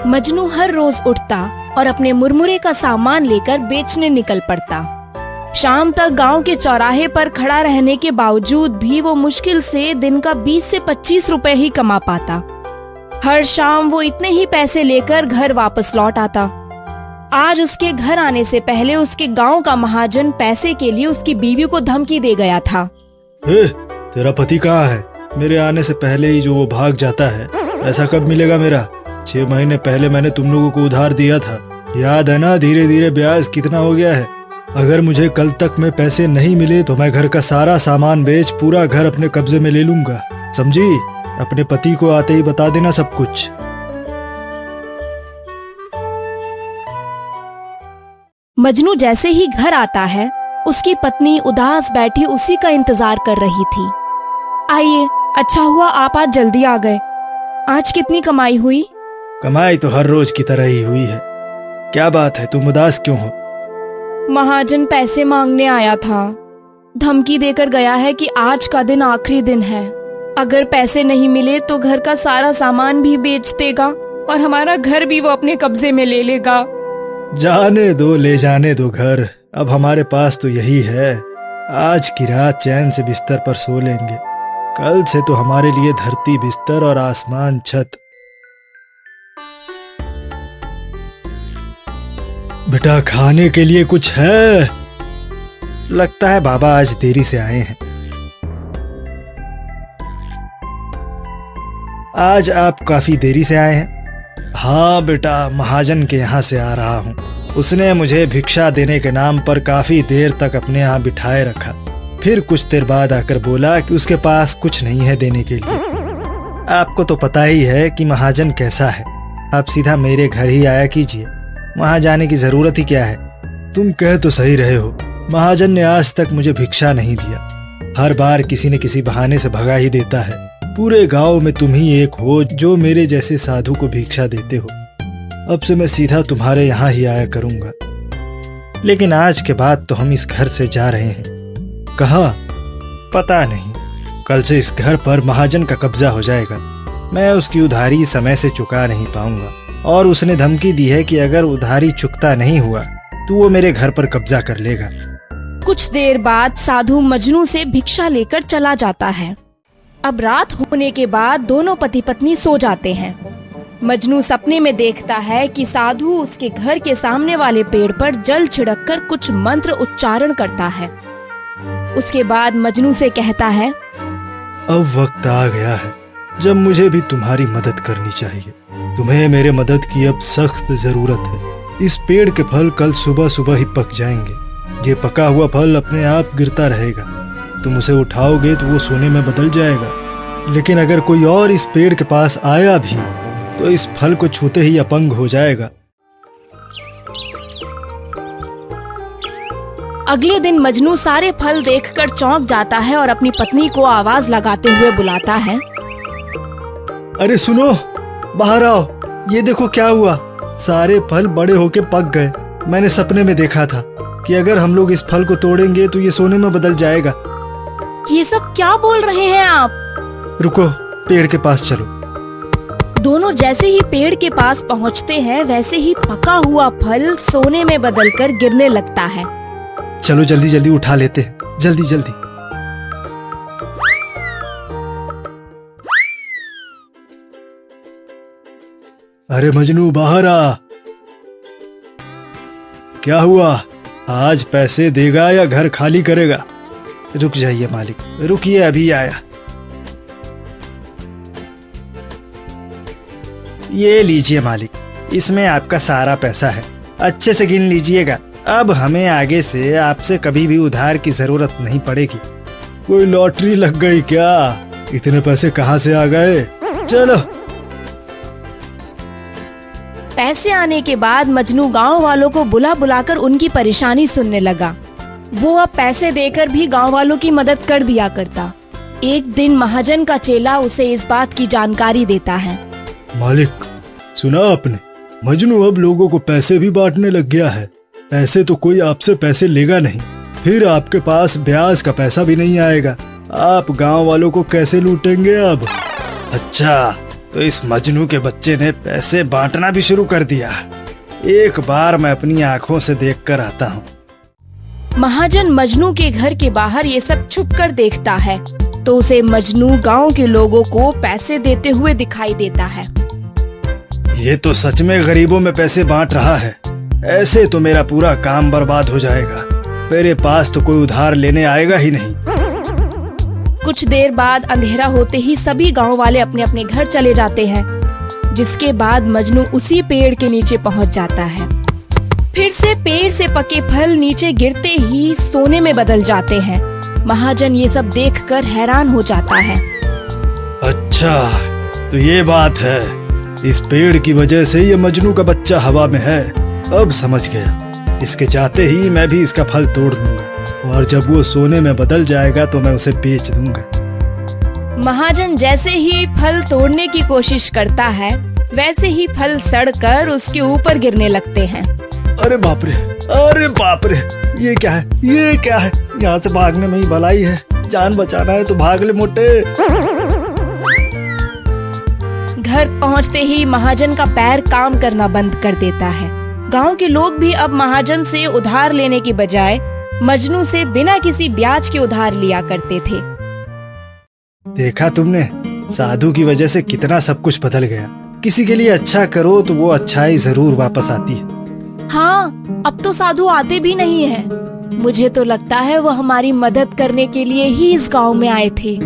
मजनू हर रोज उठता और अपने मुरमुरे का सामान लेकर बेचने निकल पड़ता। शाम तक गांव के चौराहे पर खड़ा रहने के बावजूद भी वो मुश्किल से दिन का 20 से 25 रुपए ही कमा पाता। हर शाम वो इतने ही पैसे लेकर घर वापस लौट आता। आज उसके घर आने से पहले उसके गांव का महाजन पैसे के लिए उसकी बीवी को धमकी दे गया था। तेरा पति कहाँ है? मेरे आने से पहले ही जो वो भाग जाता है, ऐसा कब मिलेगा मेरा? 6 महीने पहले मैंने तुम लोगों को उधार दिया था, याद है ना? धीरे धीरे ब्याज कितना हो गया है। अगर मुझे कल तक में पैसे नहीं मिले तो मैं घर का सारा सामान बेच पूरा घर अपने कब्जे में ले लूंगा, समझी? अपने पति को आते ही बता देना सब कुछ। मजनू जैसे ही घर आता है, उसकी पत्नी उदास बैठी उसी का इंतजार कर रही थी। आइए, अच्छा हुआ आप आज जल्दी आ गए। आज कितनी कमाई हुई? कमाई तो हर रोज की तरह ही हुई है। क्या बात है, तुम उदास क्यों हो? महाजन पैसे मांगने आया था। धमकी देकर गया है कि आज का दिन आखिरी दिन है। अगर पैसे नहीं मिले तो घर का सारा सामान भी बेच देगा और हमारा घर भी वो अपने कब्जे में ले लेगा। जाने दो, ले जाने दो घर। अब हमारे पास तो यही है, आज की रात चैन से बिस्तर पर सो लेंगे। कल से तो हमारे लिए धरती बिस्तर और आसमान छत। बेटा, खाने के लिए कुछ है? लगता है बाबा आज देरी से आए हैं। आज आप काफी देरी से आए हैं? हाँ बेटा, महाजन के यहाँ से आ रहा हूँ। उसने मुझे भिक्षा देने के नाम पर काफी देर तक अपने यहाँ बिठाए रखा। फिर कुछ देर बाद आकर बोला कि उसके पास कुछ नहीं है देने के लिए। आपको तो पता ही है कि महाजन कैसा है। आप सीधा मेरे घर ही आया कीजिए, वहां जाने की जरूरत ही क्या है। तुम कह तो सही रहे हो, महाजन ने आज तक मुझे भिक्षा नहीं दिया। हर बार किसी न किसी बहाने से भगा ही देता है। पूरे गांव में तुम ही एक हो जो मेरे जैसे साधु को भिक्षा देते हो। अब से मैं सीधा तुम्हारे यहाँ ही आया करूंगा। लेकिन आज के बाद तो हम इस घर से जा रहे हैं। कहाँ? पता नहीं। कल से इस घर पर महाजन का कब्जा हो जाएगा। मैं उसकी उधारी समय से चुका नहीं पाऊंगा और उसने धमकी दी है कि अगर उधारी चुकता नहीं हुआ तो वो मेरे घर पर कब्जा कर लेगा। कुछ देर बाद साधु मजनू से भिक्षा लेकर चला जाता है। अब रात होने के बाद दोनों पति पत्नी सो जाते हैं। मजनू सपने में देखता है कि साधु उसके घर के सामने वाले पेड़ पर जल छिड़ककर कुछ मंत्र उच्चारण करता है। उसके बाद मजनू से कहता है, अब वक्त आ गया है जब मुझे भी तुम्हारी मदद करनी चाहिए। तुम्हें मेरे मदद की अब सख्त जरूरत है। इस पेड़ के फल कल सुबह सुबह ही पक जाएंगे। ये पका हुआ फल अपने आप गिरता रहेगा। तुम उसे उठाओगे तो वो सोने में बदल जाएगा। लेकिन अगर कोई और इस पेड़ के पास आया भी तो इस फल को छूते ही अपंग हो जाएगा। अगले दिन मजनू सारे फल देखकर चौंक जाता है और अपनी पत्नी को आवाज लगाते हुए बुलाता है, अरे सुनो, बाहर आओ। ये देखो क्या हुआ, सारे फल बड़े होके पक गए। मैंने सपने में देखा था कि अगर हम लोग इस फल को तोड़ेंगे तो ये सोने में बदल जाएगा। ये सब क्या बोल रहे हैं आप? रुको, पेड़ के पास चलो। दोनों जैसे ही पेड़ के पास पहुंचते हैं वैसे ही पका हुआ फल सोने में बदलकर गिरने लगता है। चलो जल्दी जल्दी उठा लेते हैं, जल्दी जल्दी। अरे मजनू, बाहर आ। क्या हुआ? आज पैसे देगा या घर खाली करेगा? रुक जाइए मालिक, रुकिए, अभी आया। ये लीजिए मालिक, इसमें आपका सारा पैसा है। अच्छे से गिन लीजिएगा। अब हमें आगे से आपसे कभी भी उधार की जरूरत नहीं पड़ेगी। कोई लॉटरी लग गई क्या? इतने पैसे कहाँ से आ गए? चलो। पैसे आने के बाद मजनू गांव वालों को बुला बुलाकर उनकी परेशानी सुनने लगा। वो अब पैसे देकर भी गांव वालों की मदद कर दिया करता। एक दिन महाजन का चेला उसे इस बात की जानकारी देता है। मालिक, सुना आपने? मजनू अब लोगों को पैसे भी बांटने लग गया है। ऐसे तो कोई आपसे पैसे लेगा नहीं, फिर आपके पास ब्याज का पैसा भी नहीं आएगा। आप गांव वालों को कैसे लूटेंगे अब? अच्छा, तो इस मजनू के बच्चे ने पैसे बांटना भी शुरू कर दिया। एक बार मैं अपनी आंखों से देखकर आता हूँ। महाजन मजनू के घर के बाहर ये सब छुपकर देखता है तो उसे मजनू गांव के लोगों को पैसे देते हुए दिखाई देता है। ये तो सच में गरीबों में पैसे बांट रहा है। ऐसे तो मेरा पूरा काम बर्बाद हो जाएगा। मेरे पास तो कोई उधार लेने आएगा ही नहीं। कुछ देर बाद अंधेरा होते ही सभी गांव वाले अपने अपने घर चले जाते हैं, जिसके बाद मजनू उसी पेड़ के नीचे पहुंच जाता है। फिर से पेड़ से पके फल नीचे गिरते ही सोने में बदल जाते हैं। महाजन ये सब देखकर हैरान हो जाता है। अच्छा, तो ये बात है। इस पेड़ की वजह से ये मजनू का बच्चा हवा में है। अब समझ गया। इसके चाहते ही मैं भी इसका फल तोड़ दूंगा और जब वो सोने में बदल जाएगा तो मैं उसे बेच दूंगा। महाजन जैसे ही फल तोड़ने की कोशिश करता है वैसे ही फल सड़कर उसके ऊपर गिरने लगते हैं। अरे बाप रे, अरे बाप रे, ये क्या है, ये क्या है? यहाँ से भागने में ही भलाई है। जान बचाना है तो भाग ले मोटे। घर पहुँचते ही महाजन का पैर काम करना बंद कर देता है। गांव के लोग भी अब महाजन से उधार लेने की बजाय मजनू से बिना किसी ब्याज के उधार लिया करते थे। देखा तुमने, साधु की वजह से कितना सब कुछ बदल गया। किसी के लिए अच्छा करो तो वो अच्छाई जरूर वापस आती है। हाँ, अब तो साधु आते भी नहीं है। मुझे तो लगता है वो हमारी मदद करने के लिए ही इस गांव में आए थे।